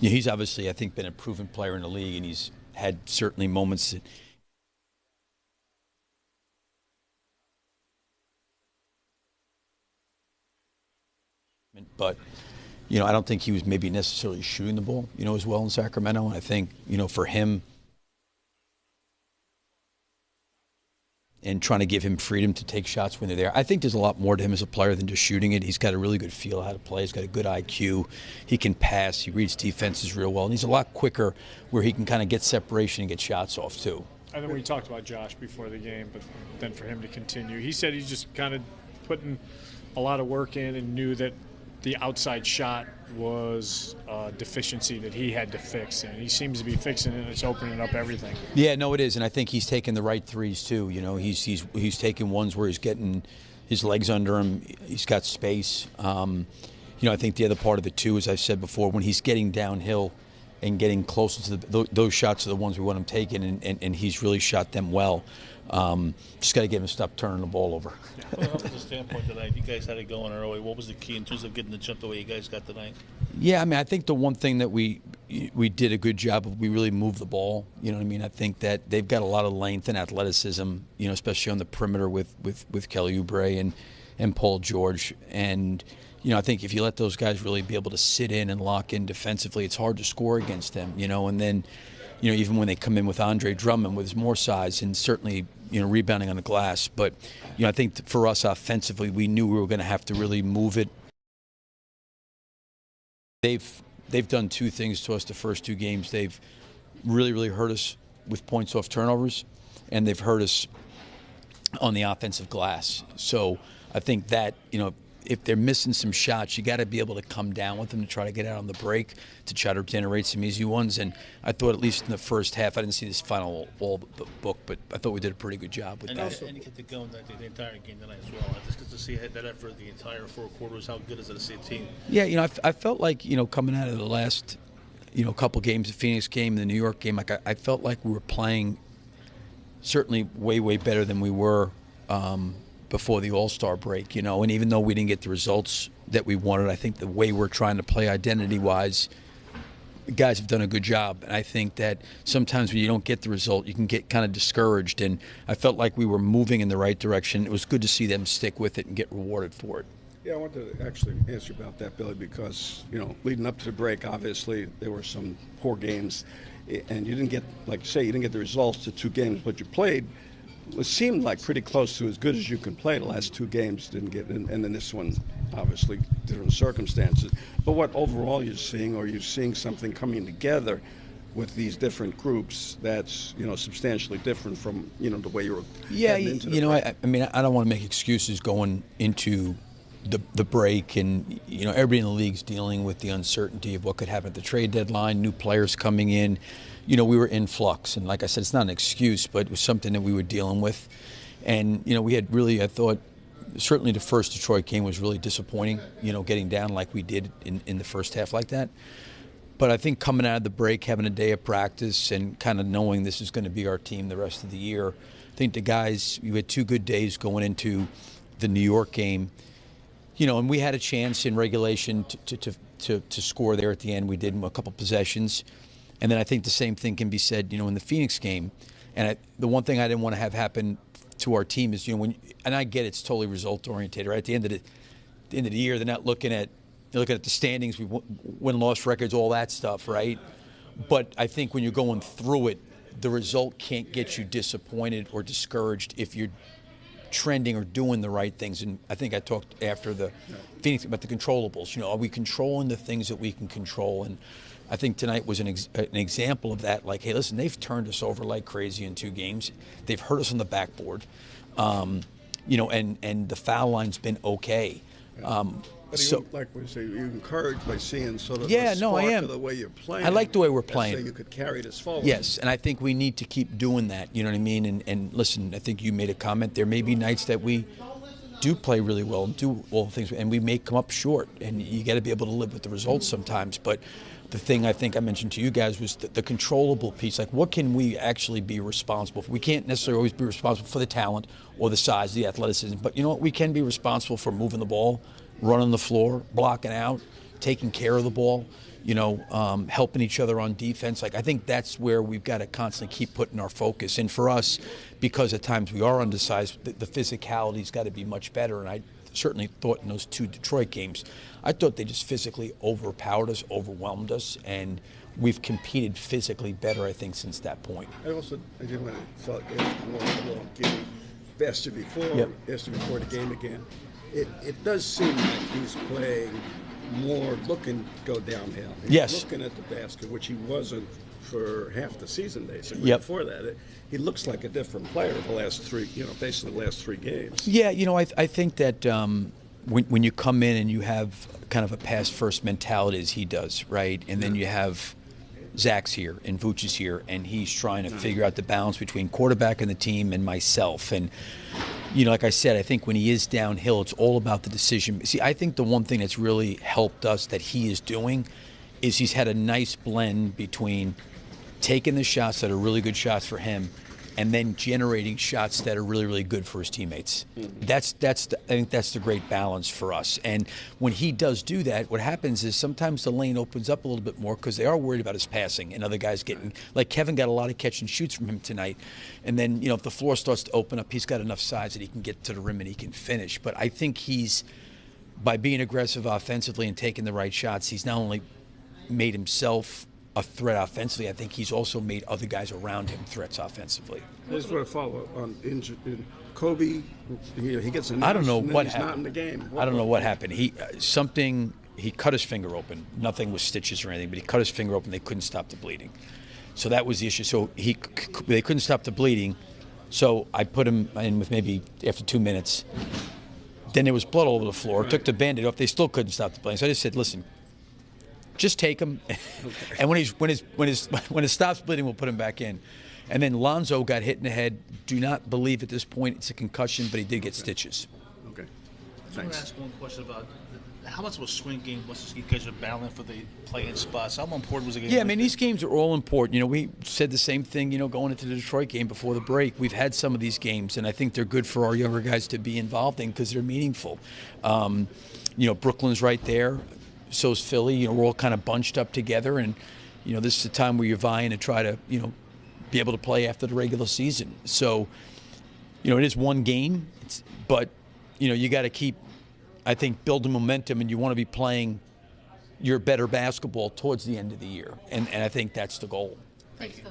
He's obviously, I think, been a proven player in the league, and he's had certainly moments that, but I don't think he was maybe necessarily shooting the ball, as well in Sacramento. And I think, for him and trying to give him freedom to take shots when they're there. I think there's a lot more to him as a player than just shooting it. He's got a really good feel how to play. He's got a good IQ. He can pass. He reads defenses real well. And he's a lot quicker where he can kind of get separation and get shots off, too. I think we talked about Josh before the game, but then for him to continue, he said he's just kind of putting a lot of work in and knew that the outside shot was a deficiency that he had to fix, and he seems to be fixing it, and it's opening up everything. Yeah, no, it is, and I think he's taking the right threes too. He's taking ones where he's getting his legs under him. He's got space. I think the other part of it too, as I said before, when he's getting downhill and getting closer to those shots are the ones we want him taking, and he's really shot them well. Just got to get him to stop turning the ball over. Well, from the standpoint tonight, you guys had it going early. What was the key in terms of getting the jump the way you guys got tonight? Yeah, I mean, I think the one thing that we did a good job of, we really moved the ball. You know what I mean? I think that they've got a lot of length and athleticism, especially on the perimeter with Kelly Oubre and Paul George. And, I think if you let those guys really be able to sit in and lock in defensively, it's hard to score against them, and then, even when they come in with Andre Drummond with his more size and certainly, rebounding on the glass. But, I think for us offensively, we knew we were going to have to really move it. They've done two things to us the first two games. They've really, really hurt us with points off turnovers, and they've hurt us on the offensive glass. So I think that, if they're missing some shots, you got to be able to come down with them to try to get out on the break, to try to generate some easy ones. And I thought, at least in the first half, I didn't see this final ball book, but I thought we did a pretty good job with that. And you get to go in the entire game tonight as well. Just get to see that effort the entire four quarters. How good is it to see a team? Yeah, I felt like, coming out of the last, couple games, the Phoenix game, the New York game, like I felt like we were playing certainly way, way better than we were before the All-Star break, and even though we didn't get the results that we wanted, I think the way we're trying to play identity-wise, the guys have done a good job. And I think that sometimes when you don't get the result, you can get kind of discouraged, and I felt like we were moving in the right direction. It was good to see them stick with it and get rewarded for it. Yeah, I wanted to actually ask you about that, Billy, because, leading up to the break, obviously, there were some poor games, and you didn't get, like you say, you didn't get the results to two games, but you played. It seemed like pretty close to as good as you can play. The last two games didn't get, and then this one, obviously, different circumstances. But what overall you're seeing, or you're seeing something coming together with these different groups that's, substantially different from, the way you were heading into the break. I mean, I don't want to make excuses going into the break, and, everybody in the league's dealing with the uncertainty of what could happen at the trade deadline, new players coming in. We were in flux, and like I said, it's not an excuse, but it was something that we were dealing with. And, we had really, I thought, certainly the first Detroit game was really disappointing, getting down like we did in the first half like that. But I think coming out of the break, having a day of practice and kind of knowing this is going to be our team the rest of the year, I think the guys, we had two good days going into the New York game, and we had a chance in regulation to score there at the end. We did in a couple possessions. And then I think the same thing can be said, in the Phoenix game. And the one thing I didn't want to have happen to our team is, and I get it's totally result oriented. Right at the end of the year, they're not looking at the standings, we win-loss records, all that stuff, right? But I think when you're going through it, the result can't get you disappointed or discouraged if you're trending or doing the right things. And I think I talked after the Phoenix about the controllables. Are we controlling the things that we can control? And I think tonight was an example of that. Like, hey, listen, they've turned us over like crazy in two games. They've hurt us on the backboard, and the foul line's been okay. But so, like we say, you're encouraged by seeing sort of I spark am. of the way you're playing. I like the way we're playing. So you could carry this forward. Yes, and I think we need to keep doing that. You know what I mean? And listen, I think you made a comment. There may be nights that we do play really well and do all the things, and we may come up short. And you got to be able to live with the results sometimes. But the thing I think I mentioned to you guys was the controllable piece. Like, what can we actually be responsible for? We can't necessarily always be responsible for the talent or the size, the athleticism. But you know what? We can be responsible for moving the ball, running the floor, blocking out, taking care of the ball, helping each other on defense. Like, I think that's where we've got to constantly keep putting our focus. And for us, because at times we are undersized, the physicality's got to be much better. And I certainly thought in those 2 Detroit games, I thought they just physically overpowered us, overwhelmed us, and we've competed physically better, I think, since that point. I did want to thought more getting faster before the game again. It does seem like he's playing more looking to go downhill. He's looking at the basket, which he wasn't for half the season, basically. Before that, he looks like a different player the last 3, basically the last 3 games. Yeah, I think that when you come in and you have kind of a pass-first mentality as he does, right? And then you have Zach's here and Vooch is here, and he's trying to figure out the balance between quarterback and the team and myself. And, like I said, I think when he is downhill, it's all about the decision. See, I think the one thing that's really helped us that he is doing is he's had a nice blend between taking the shots that are really good shots for him and then generating shots that are really, really good for his teammates. I think that's the great balance for us. And when he does do that, what happens is sometimes the lane opens up a little bit more because they are worried about his passing and other guys getting, like Kevin got a lot of catch and shoots from him tonight. And then, if the floor starts to open up, he's got enough size that he can get to the rim and he can finish. But I think by being aggressive offensively and taking the right shots, he's not only made himself a threat offensively, I think he's also made other guys around him threats offensively. I just want to follow up on Kobe. He gets announced. I don't know what he's happened. Not in the game. I don't know what happened. He cut his finger open. Nothing with stitches or anything, but he cut his finger open. They couldn't stop the bleeding. So that was the issue. So they couldn't stop the bleeding. So I put him in with maybe after 2 minutes. Then there was blood all over the floor. Took the Band-Aid off. They still couldn't stop the bleeding. So I just said, listen, just take him, and when it stops bleeding, we'll put him back in. And then Lonzo got hit in the head. Do not believe at this point it's a concussion, but he did get stitches. Okay. I want to ask one question about how much of a swing game was you guys are battling for the play-in spots? How important was the game? Yeah, I mean, these games are all important. We said the same thing, going into the Detroit game before the break. We've had some of these games, and I think they're good for our younger guys to be involved in because they're meaningful. Brooklyn's right there. So's Philly. We're all kind of bunched up together, and this is the time where you're vying to try to be able to play after the regular season. So it is one game, but you got to keep, I think, building momentum, and you want to be playing your better basketball towards the end of the year, and I think that's the goal. Thank you.